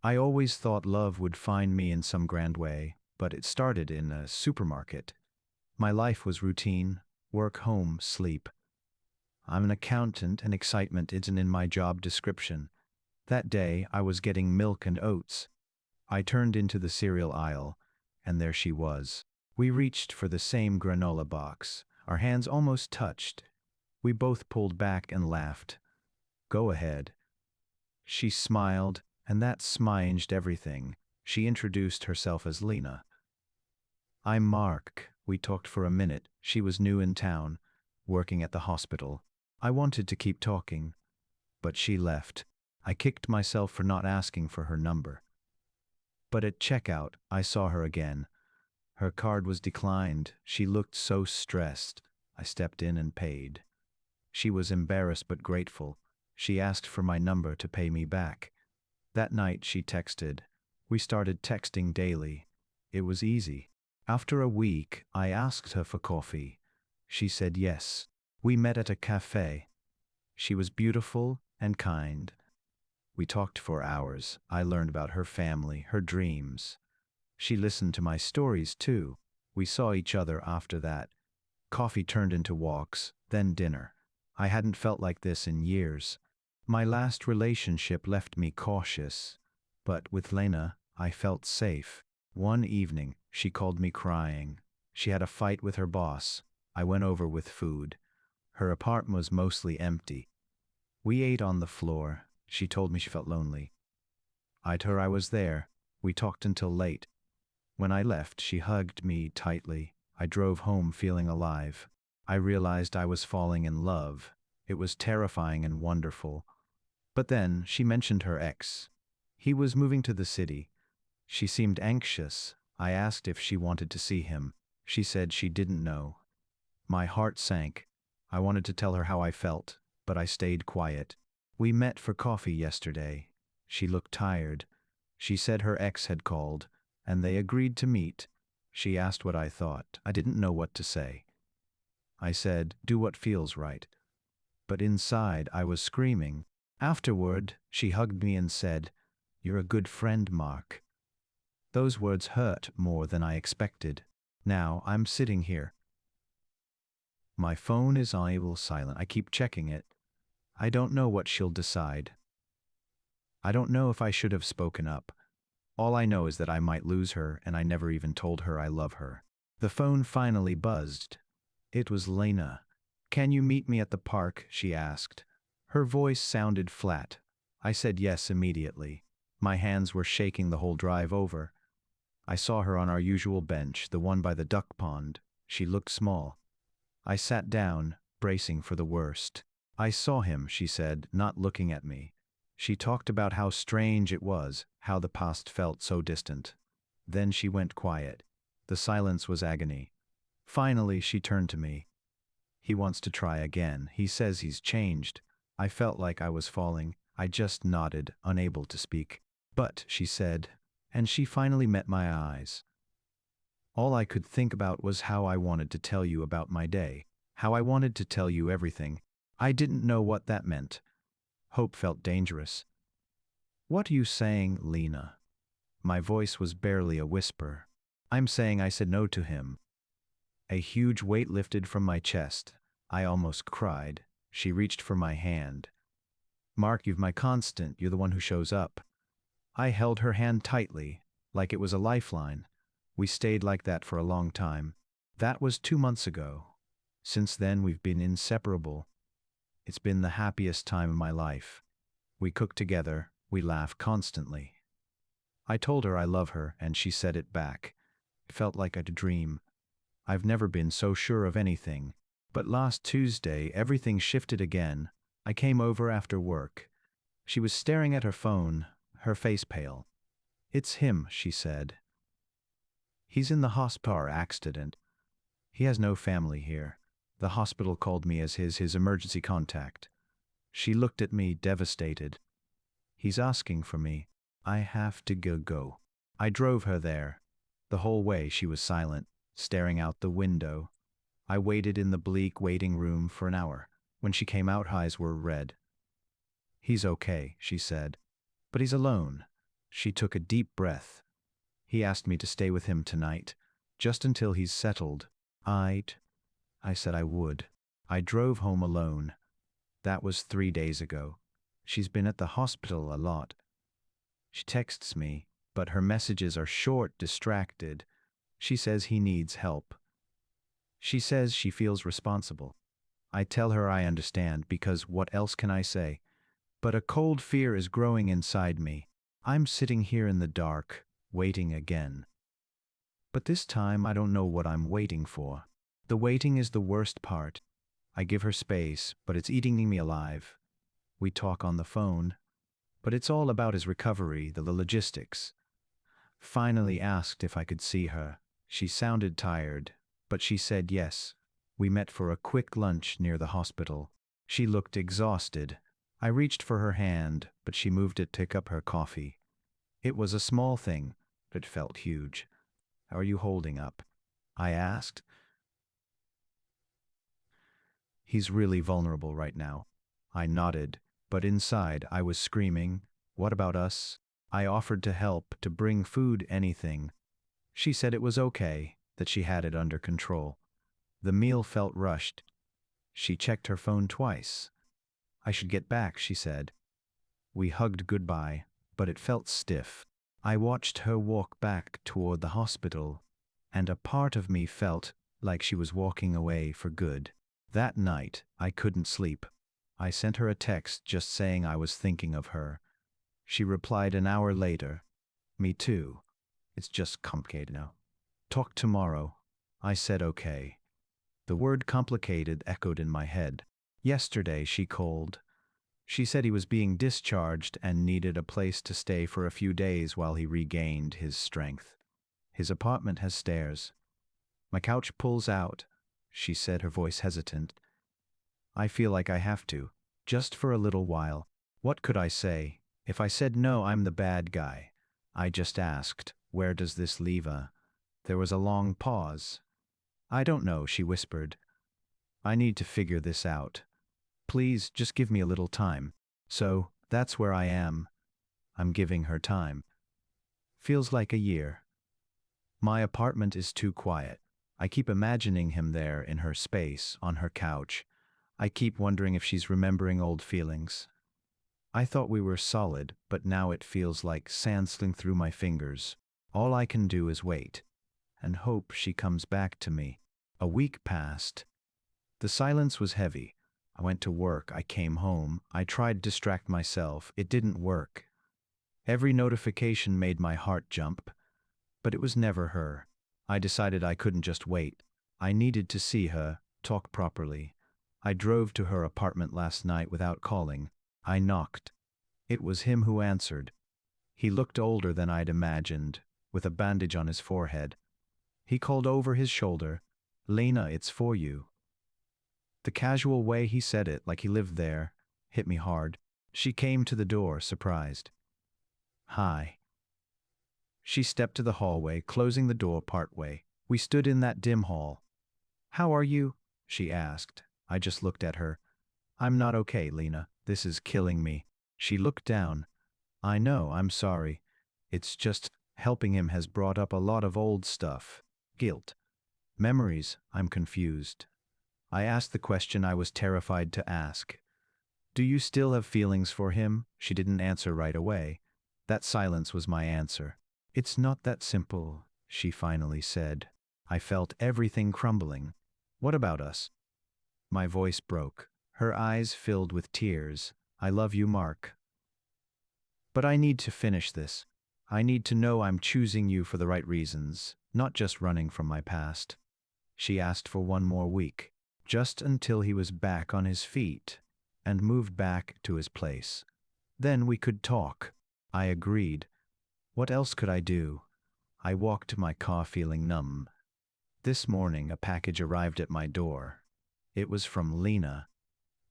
I always thought love would find me in some grand way, but it started in a supermarket. My life was routine: work, home, sleep. I'm an accountant and excitement isn't in my job description. That day, I was getting milk and oats. I turned into the cereal aisle, and there she was. We reached for the same granola box. Our hands almost touched. We both pulled back and laughed. Go ahead. She smiled, and that sminged everything. She introduced herself as Lena. I'm Mark. We talked for a minute. She was new in town, working at the hospital. I wanted to keep talking, but she left. I kicked myself for not asking for her number. But at checkout, I saw her again. Her card was declined. She looked so stressed. I stepped in and paid. She was embarrassed but grateful. She asked for my number to pay me back. That night she texted. We started texting daily. It was easy. After a week, I asked her for coffee. She said yes. We met at a cafe. She was beautiful and kind. We talked for hours. I learned about her family, her dreams. She listened to my stories too. We saw each other after that. Coffee turned into walks, then dinner. I hadn't felt like this in years. My last relationship left me cautious, but with Lena, I felt safe. One evening, she called me crying. She had a fight with her boss. I went over with food. Her apartment was mostly empty. We ate on the floor. She told me she felt lonely. I told her I was there. We talked until late. When I left, she hugged me tightly. I drove home feeling alive. I realized I was falling in love. It was terrifying and wonderful. But then she mentioned her ex. He was moving to the city. She seemed anxious. I asked if she wanted to see him. She said she didn't know. My heart sank. I wanted to tell her how I felt, but I stayed quiet. We met for coffee yesterday. She looked tired. She said her ex had called, and they agreed to meet. She asked what I thought. I didn't know what to say. I said, do what feels right. But inside, I was screaming. Afterward, she hugged me and said, "You're a good friend, Mark." Those words hurt more than I expected. Now, I'm sitting here. My phone is on silent. I keep checking it. I don't know what she'll decide. I don't know if I should have spoken up. All I know is that I might lose her, and I never even told her I love her. The phone finally buzzed. It was Lena. "Can you meet me at the park?" she asked. Her voice sounded flat. I said yes immediately. My hands were shaking the whole drive over. I saw her on our usual bench, the one by the duck pond. She looked small. I sat down, bracing for the worst. "I saw him," she said, not looking at me. She talked about how strange it was, how the past felt so distant. Then she went quiet. The silence was agony. Finally, she turned to me. "He wants to try again. He says he's changed." I felt like I was falling. I just nodded, unable to speak. "But," she said, and she finally met my eyes. All I could think about was how I wanted to tell you about my day, how I wanted to tell you everything. I didn't know what that meant. Hope felt dangerous. "What are you saying, Lena?" My voice was barely a whisper. "I'm saying I said no to him." A huge weight lifted from my chest. I almost cried. She reached for my hand. "Mark, you're my constant. You're the one who shows up." I held her hand tightly, like it was a lifeline. We stayed like that for a long time. That was 2 months ago. Since then, we've been inseparable. It's been the happiest time of my life. We cook together. We laugh constantly. I told her I love her, and she said it back. It felt like a dream. I've never been so sure of anything. But last Tuesday, everything shifted again. I came over after work. She was staring at her phone, her face pale. "It's him," she said. "He's in the hospital accident. He has no family here. The hospital called me as his emergency contact." She looked at me, devastated. "He's asking for me. I have to go." I drove her there. The whole way she was silent, staring out the window. I waited in the bleak waiting room for an hour. When she came out, her eyes were red. "He's okay," she said. "But he's alone. She took a deep breath. He asked me to stay with him tonight, just until he's settled. I said I would. I drove home alone. That was 3 days ago. She's been at the hospital a lot. She texts me, but her messages are short, distracted. She says he needs help. She says she feels responsible. I tell her I understand because what else can I say? But a cold fear is growing inside me. I'm sitting here in the dark, waiting again. But this time I don't know what I'm waiting for. The waiting is the worst part. I give her space, but it's eating me alive. We talk on the phone, but it's all about his recovery, the logistics. Finally asked if I could see her. She sounded tired, but she said yes. We met for a quick lunch near the hospital. She looked exhausted. I reached for her hand, but she moved it to pick up her coffee. It was a small thing, but it felt huge. How are you holding up? I asked. He's really vulnerable right now. I nodded, but inside I was screaming, what about us? I offered to help, to bring food, anything. She said it was okay, that she had it under control. The meal felt rushed. She checked her phone twice. I should get back, she said. We hugged goodbye, but it felt stiff. I watched her walk back toward the hospital, and a part of me felt like she was walking away for good. That night, I couldn't sleep. I sent her a text just saying I was thinking of her. She replied an hour later, me too. It's just complicated now. Talk tomorrow. I said okay. The word complicated echoed in my head. Yesterday she called. She said he was being discharged and needed a place to stay for a few days while he regained his strength. His apartment has stairs. My couch pulls out, she said, her voice hesitant. I feel like I have to, just for a little while. What could I say? If I said no, I'm the bad guy. I just asked, where does this leave her? There was a long pause. I don't know, she whispered. I need to figure this out. Please, just give me a little time. So, that's where I am. I'm giving her time. Feels like a year. My apartment is too quiet. I keep imagining him there in her space, on her couch. I keep wondering if she's remembering old feelings. I thought we were solid, but now it feels like sand slipping through my fingers. All I can do is wait, and hope she comes back to me. A week passed. The silence was heavy. I went to work, I came home, I tried to distract myself. It didn't work. Every notification made my heart jump, but it was never her. I decided I couldn't just wait. I needed to see her, talk properly. I drove to her apartment last night without calling. I knocked. It was him who answered. He looked older than I'd imagined, with a bandage on his forehead. He called over his shoulder, "Lena, it's for you." The casual way he said it, like he lived there, hit me hard. She came to the door, surprised. "Hi." She stepped to the hallway, closing the door partway. We stood in that dim hall. "How are you?" she asked. I just looked at her. "I'm not okay, Lena. This is killing me." She looked down. "I know, I'm sorry. It's just, helping him has brought up a lot of old stuff. Guilt. Memories. I'm confused." I asked the question I was terrified to ask. "Do you still have feelings for him?" She didn't answer right away. That silence was my answer. "It's not that simple," she finally said. I felt everything crumbling. "What about us?" My voice broke. Her eyes filled with tears. "I love you, Mark. But I need to finish this. I need to know I'm choosing you for the right reasons, not just running from my past." She asked for one more week, just until he was back on his feet and moved back to his place. Then we could talk. I agreed. What else could I do? I walked to my car feeling numb. This morning a package arrived at my door. It was from Lena.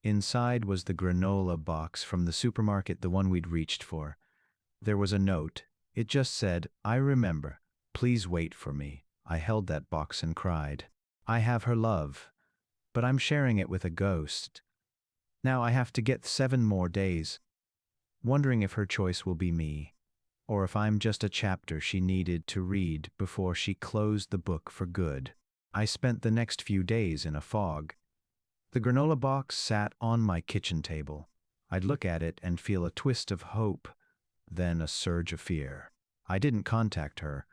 Inside was the granola box from the supermarket, the one we'd reached for. There was a note. It just said, "I remember. Please wait for me." I held that box and cried. I have her love, but I'm sharing it with a ghost. Now I have to get 7 more days, wondering if her choice will be me. or if I'm just a chapter she needed to read before she closed the book for good. I spent the next few days in a fog. The granola box sat on my kitchen table. I'd look at it and feel a twist of hope, then a surge of fear. I didn't contact her.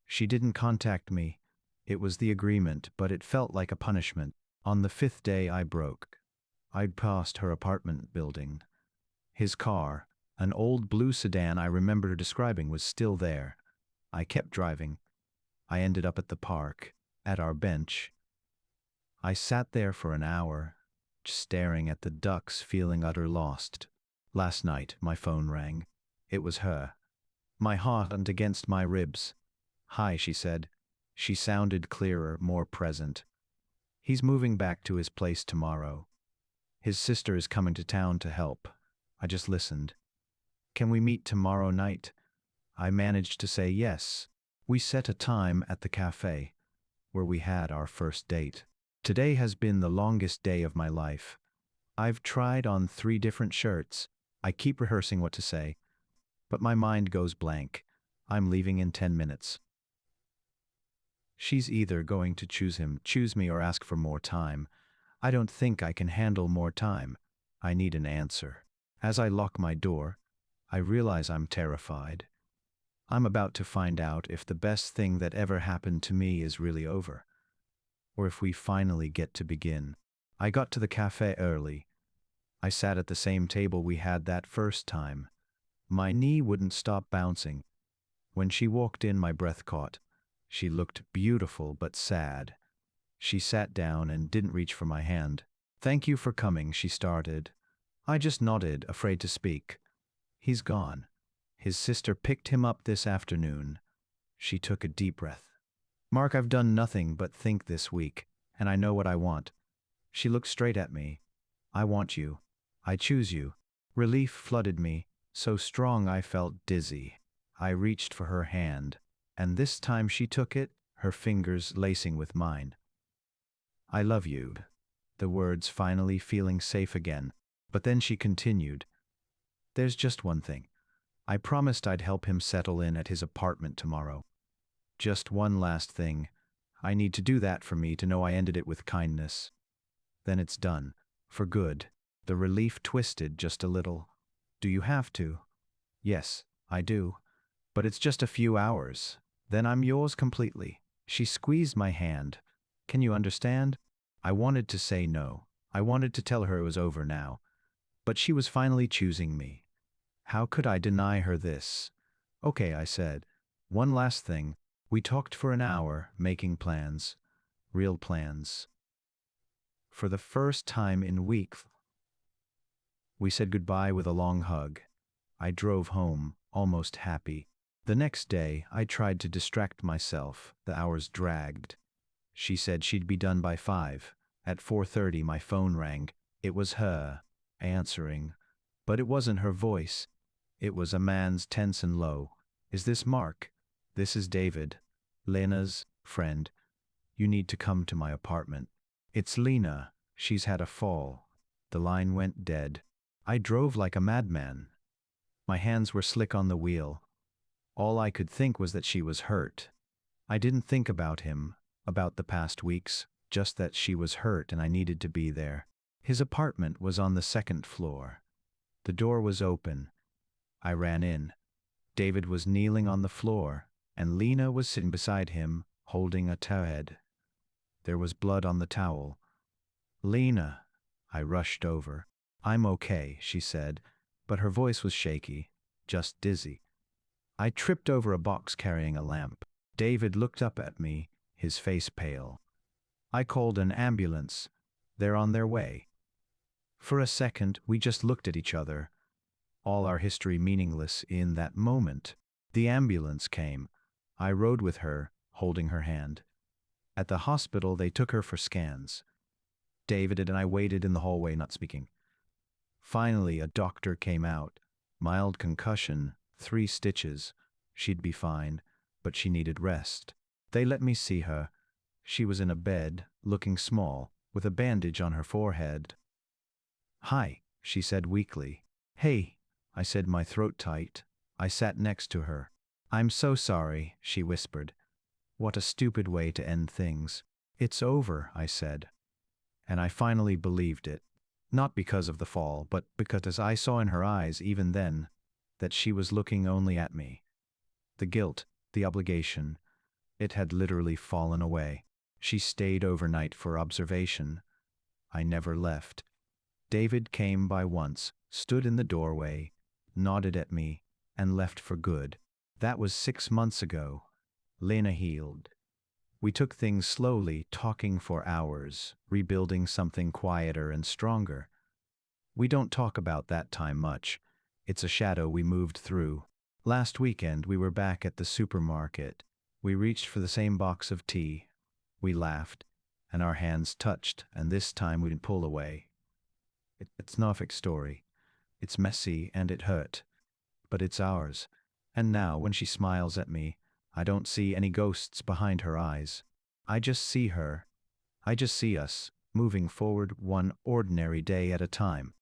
She didn't contact me. It was the agreement, but it felt like a punishment. On the 5th day I broke. I'd passed her apartment building. His car, an old blue sedan I remember describing, was still there. I kept driving. I ended up at the park, at our bench. I sat there for an hour, staring at the ducks, feeling utter lost. Last night, my phone rang. It was her. My heart thumped against my ribs. "Hi," she said. She sounded clearer, more present. "He's moving back to his place tomorrow. His sister is coming to town to help." I just listened. "Can we meet tomorrow night?" I managed to say yes. We set a time at the cafe, where we had our first date. Today has been the longest day of my life. I've tried on 3 different shirts. I keep rehearsing what to say, but my mind goes blank. I'm leaving in 10 minutes. She's either going to choose me, or ask for more time. I don't think I can handle more time. I need an answer. As I lock my door, I realize I'm terrified. I'm about to find out if the best thing that ever happened to me is really over, or if we finally get to begin. I got to the cafe early. I sat at the same table we had that first time. My knee wouldn't stop bouncing. When she walked in, my breath caught. She looked beautiful but sad. She sat down and didn't reach for my hand. "Thank you for coming," she started. I just nodded, afraid to speak. "He's gone. His sister picked him up this afternoon." She took a deep breath. "Mark, I've done nothing but think this week, and I know what I want." She looked straight at me. "I want you. I choose you." Relief flooded me, so strong I felt dizzy. I reached for her hand, and this time she took it, her fingers lacing with mine. "I love you." The words finally feeling safe again. But then she continued, "There's just one thing. I promised I'd help him settle in at his apartment tomorrow. Just one last thing. I need to do that for me to know I ended it with kindness. Then it's done. For good." The relief twisted just a little. "Do you have to?" "Yes, I do. But it's just a few hours. Then I'm yours completely." She squeezed my hand. "Can you understand?" I wanted to say no. I wanted to tell her it was over now. But she was finally choosing me. How could I deny her this? "Okay," I said. "One last thing." We talked for an hour, making plans. Real plans. For the first time in weeks, we said goodbye with a long hug. I drove home, almost happy. The next day, I tried to distract myself. The hours dragged. She said she'd be done by 5. At 4:30, my phone rang. It was her, answering. But it wasn't her voice. It was a man's, tense and low. "Is this Mark?" "This is David. Lena's friend. You need to come to my apartment." "It's Lena. She's had a fall." The line went dead. I drove like a madman. My hands were slick on the wheel. All I could think was that she was hurt. I didn't think about him, about the past weeks, just that she was hurt and I needed to be there. His apartment was on the 2nd floor. The door was open. I ran in. David was kneeling on the floor, and Lena was sitting beside him, holding a towel. There was blood on the towel. "Lena." I rushed over. "I'm okay," she said, but her voice was shaky, just dizzy. I tripped over a box carrying a lamp. David looked up at me, his face pale. "I called an ambulance. They're on their way." For a second, we just looked at each other, all our history meaningless in that moment. The ambulance came. I rode with her, holding her hand. At the hospital, they took her for scans. David and I waited in the hallway, not speaking. Finally, a doctor came out. Mild concussion, 3 stitches. She'd be fine, but she needed rest. They let me see her. She was in a bed, looking small, with a bandage on her forehead. "Hi," she said weakly. "Hey," I said, my throat tight. I sat next to her. "I'm so sorry," she whispered. "What a stupid way to end things." "It's over," I said. And I finally believed it. Not because of the fall, but because I saw in her eyes even then that she was looking only at me. The guilt, the obligation, it had literally fallen away. She stayed overnight for observation. I never left. David came by once, stood in the doorway, nodded at me, and left for good. That was 6 months ago. Lena healed. We took things slowly, talking for hours, rebuilding something quieter and stronger. We don't talk about that time much. It's a shadow we moved through. Last weekend we were back at the supermarket. We reached for the same box of tea. We laughed, and our hands touched, and this time we didn't pull away. It's not a fake story. It's messy and it hurt. But it's ours. And now, when she smiles at me, I don't see any ghosts behind her eyes. I just see her. I just see us, moving forward one ordinary day at a time.